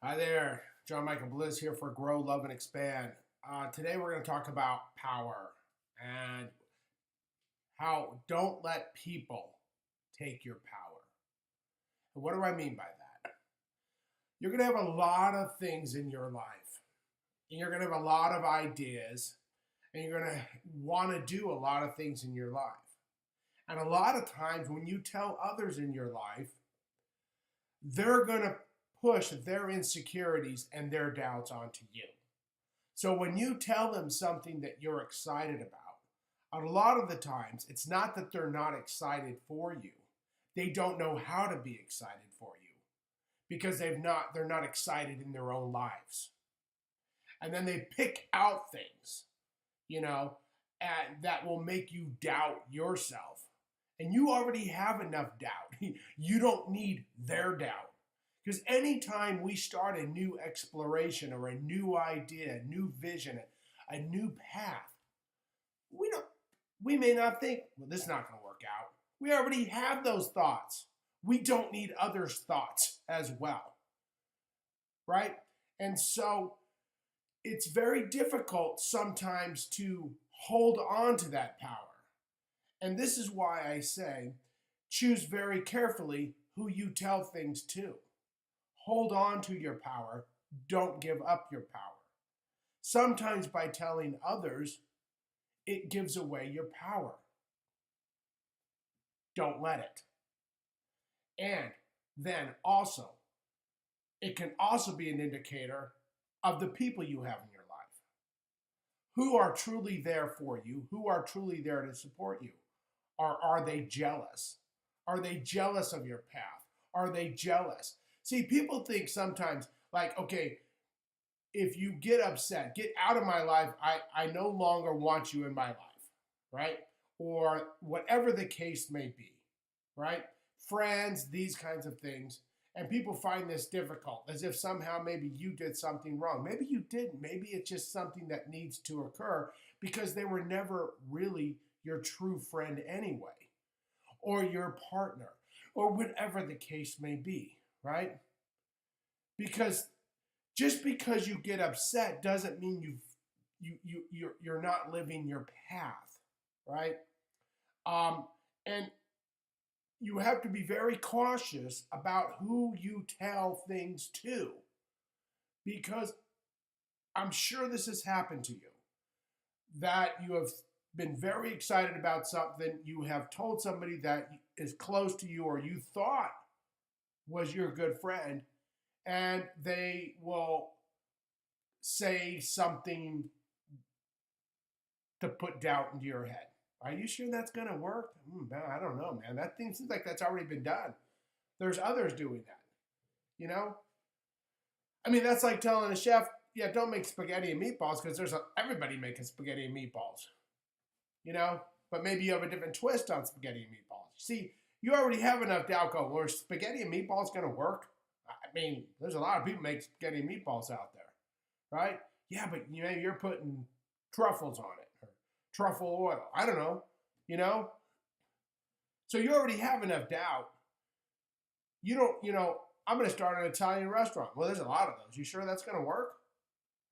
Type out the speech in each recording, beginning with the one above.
Hi there, John Michael Bliss here for Grow, Love, and Expand. Today we're going to talk about power and how don't let people take your power. And what do I mean by that? You're going to have a lot of things in your life, and you're going to have a lot of ideas, and you're going to want to do a lot of things in your life. And a lot of times when you tell others in your life, they're going to push their insecurities and their doubts onto you. So when you tell them something that you're excited about, a lot of the times it's not that they're not excited for you. They don't know how to be excited for you because they're not excited in their own lives. And then they pick out things, you know, and that will make you doubt yourself. And you already have enough doubt. You don't need their doubt. Because anytime we start a new exploration or a new idea, a new vision, a new path, we may not think, well, this is not going to work out. We already have those thoughts. We don't need others' thoughts as well. Right? And so it's very difficult sometimes to hold on to that power. And this is why I say, choose very carefully who you tell things to. Hold on to your power. Don't give up your power. Sometimes by telling others, it gives away your power. Don't let it. And then also, it can also be an indicator of the people you have in your life. Who are truly there for you? Who are truly there to support you? Or are they jealous? Are they jealous of your path? Are they jealous? See, people think sometimes, like, okay, if you get upset, get out of my life, I no longer want you in my life, right? Or whatever the case may be, right? Friends, these kinds of things. And people find this difficult, as if somehow maybe you did something wrong. Maybe you didn't. Maybe it's just something that needs to occur because they were never really your true friend anyway, or your partner, or whatever the case may be, right? Because just because you get upset doesn't mean you're not living your path, right? And you have to be very cautious about who you tell things to, because I'm sure this has happened to you, that you have been very excited about something, you have told somebody that is close to you or you thought was your good friend, and they will say something to put doubt into your head. Are you sure that's going to work? Man, I don't know, man. That thing seems like that's already been done. There's others doing that, you know? I mean, that's like telling a chef, yeah, don't make spaghetti and meatballs because everybody making spaghetti and meatballs, you know? But maybe you have a different twist on spaghetti and meatballs. See, you already have enough doubt go, well, are spaghetti and meatballs going to work? I mean, there's a lot of people make spaghetti and meatballs out there, right? Yeah, but you know, you're putting truffles on it or truffle oil. I don't know, you know? So you already have enough doubt. You don't, you know, I'm going to start an Italian restaurant. Well, there's a lot of those. You sure that's going to work?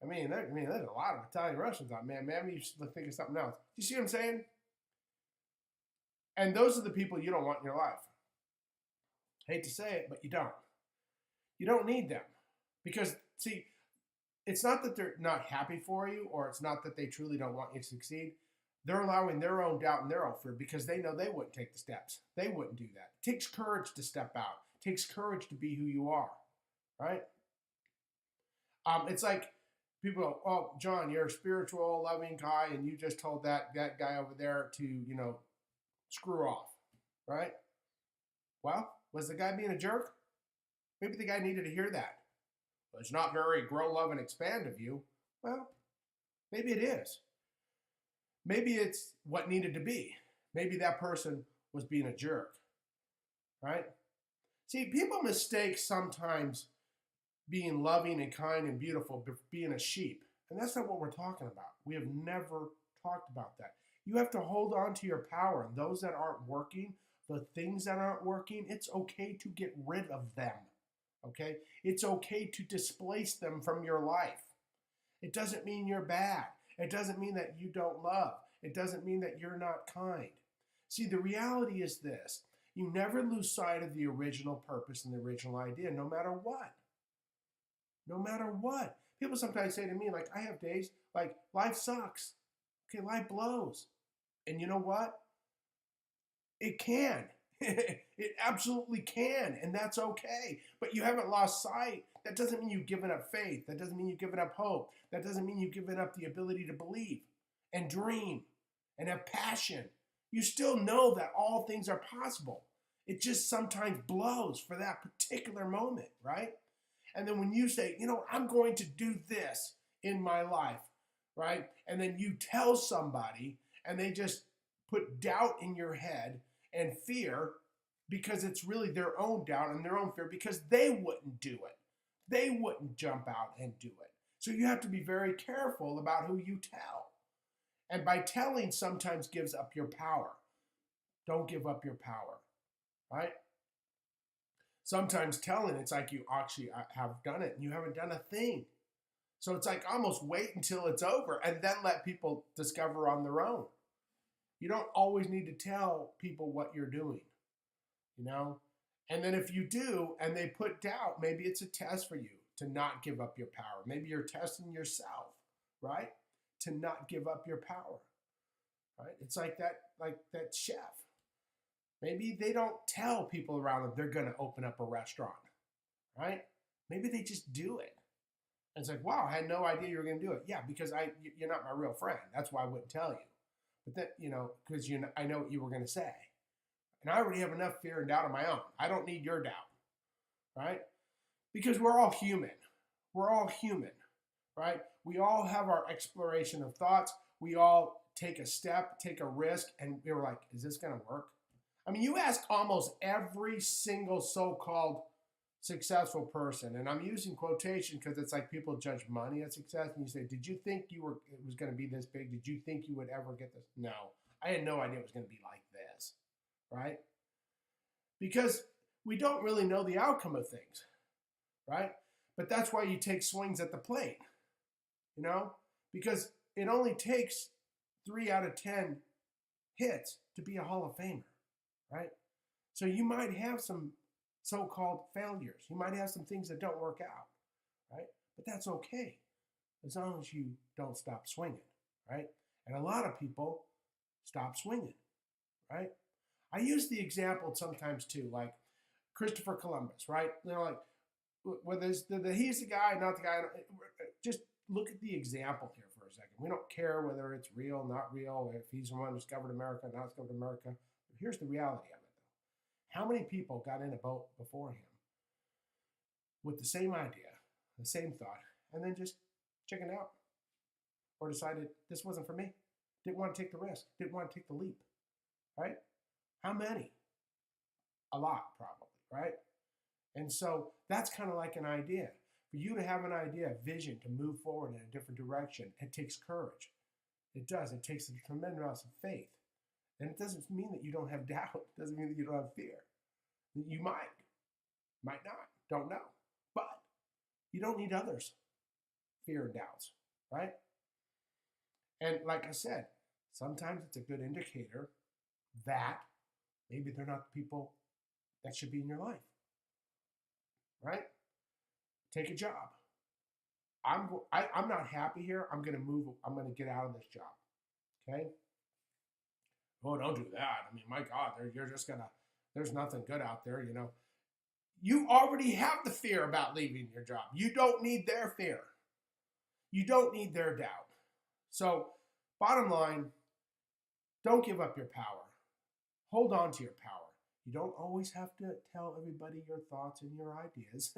There's a lot of Italian restaurants out, man. Maybe you should think of something else. You see what I'm saying? And those are the people you don't want in your life. Hate to say it, but you don't. You don't need them. Because, see, it's not that they're not happy for you, or it's not that they truly don't want you to succeed. They're allowing their own doubt and their own fear because they know they wouldn't take the steps. They wouldn't do that. It takes courage to step out. It takes courage to be who you are, right? It's like people go, oh, John, you're a spiritual, loving guy, and you just told that guy over there to, you know, screw off, right? Well, was the guy being a jerk? Maybe the guy needed to hear that. But it's not very grow, love, and expand of you. Well, maybe it is. Maybe it's what needed to be. Maybe that person was being a jerk, right? See, people mistake sometimes being loving and kind and beautiful for being a sheep. And that's not what we're talking about. We have never talked about that. You have to hold on to your power. And those that aren't working, the things that aren't working, it's okay to get rid of them. Okay? It's okay to displace them from your life. It doesn't mean you're bad. It doesn't mean that you don't love. It doesn't mean that you're not kind. See, the reality is this: you never lose sight of the original purpose and the original idea, no matter what. No matter what. People sometimes say to me, like, I have days like life sucks. Okay, life blows. And you know what? It can. It absolutely can, and that's okay. But you haven't lost sight. That doesn't mean you've given up faith. That doesn't mean you've given up hope. That doesn't mean you've given up the ability to believe and dream and have passion. You still know that all things are possible. It just sometimes blows for that particular moment, right? And then when you say, you know, I'm going to do this in my life, right? And then you tell somebody and they just put doubt in your head and fear, because it's really their own doubt and their own fear, because they wouldn't do it. They wouldn't jump out and do it. So you have to be very careful about who you tell. And by telling sometimes gives up your power. Don't give up your power, right? Sometimes telling, it's like you actually have done it and you haven't done a thing. So it's like almost wait until it's over and then let people discover on their own. You don't always need to tell people what you're doing, you know? And then if you do and they put doubt, maybe it's a test for you to not give up your power. Maybe you're testing yourself, right? To not give up your power, right? It's like that chef. Maybe they don't tell people around them they're going to open up a restaurant, right? Maybe they just do it. And it's like, wow, I had no idea you were going to do it. Yeah, because you're not my real friend. That's why I wouldn't tell you. But that, you know, because I know what you were going to say. And I already have enough fear and doubt of my own. I don't need your doubt, right? Because we're all human. We're all human, right? We all have our exploration of thoughts. We all take a step, take a risk, and we're like, is this going to work? I mean, you ask almost every single so-called successful person, and I'm using quotation because it's like people judge money as success, and you say, did you think it was going to be this big? Did you think you would ever get this? No, I had no idea it was going to be like this, right? Because we don't really know the outcome of things, right? But that's why you take swings at the plate, you know? Because it only takes 3 out of 10 hits to be a Hall of Famer, right? So you might have some so-called failures. You might have some things that don't work out, right? But that's okay, as long as you don't stop swinging, right? And a lot of people stop swinging, right? I use the example sometimes too, like Christopher Columbus, right? You know, like whether he's the guy, not the guy. Just look at the example here for a second. We don't care whether it's real, not real, if he's the one who discovered America, not discovered America. But here's the reality of it, though. How many people got in a boat before him with the same idea, the same thought, and then just chickened out or decided this wasn't for me? Didn't want to take the risk, didn't want to take the leap, right? How many? A lot, probably, right? And so that's kind of like an idea. For you to have an idea, a vision to move forward in a different direction, it takes courage. It does. It takes a tremendous amount of faith. And it doesn't mean that you don't have doubt. It doesn't mean that you don't have fear. You might not, don't know. But you don't need others' fear and doubts, right? And like I said, sometimes it's a good indicator that maybe they're not the people that should be in your life, right? Take a job. I'm not happy here. I'm going to move. I'm going to get out of this job, okay? Oh, don't do that. I mean, my God, you're just going to, there's nothing good out there, you know. You already have the fear about leaving your job. You don't need their fear. You don't need their doubt. So, bottom line, don't give up your power. Hold on to your power. You don't always have to tell everybody your thoughts and your ideas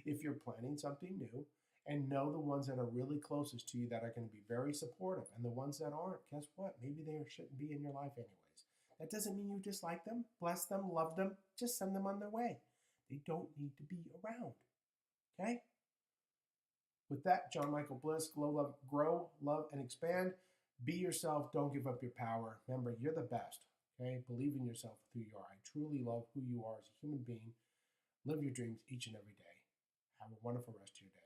if you're planning something new. And know the ones that are really closest to you that are going to be very supportive. And the ones that aren't, guess what? Maybe they shouldn't be in your life anyways. That doesn't mean you dislike them, bless them, love them. Just send them on their way. They don't need to be around. Okay? With that, John Michael Bliss, grow, love, and expand. Be yourself. Don't give up your power. Remember, you're the best. Okay? Believe in yourself with who you are. I truly love who you are as a human being. Live your dreams each and every day. Have a wonderful rest of your day.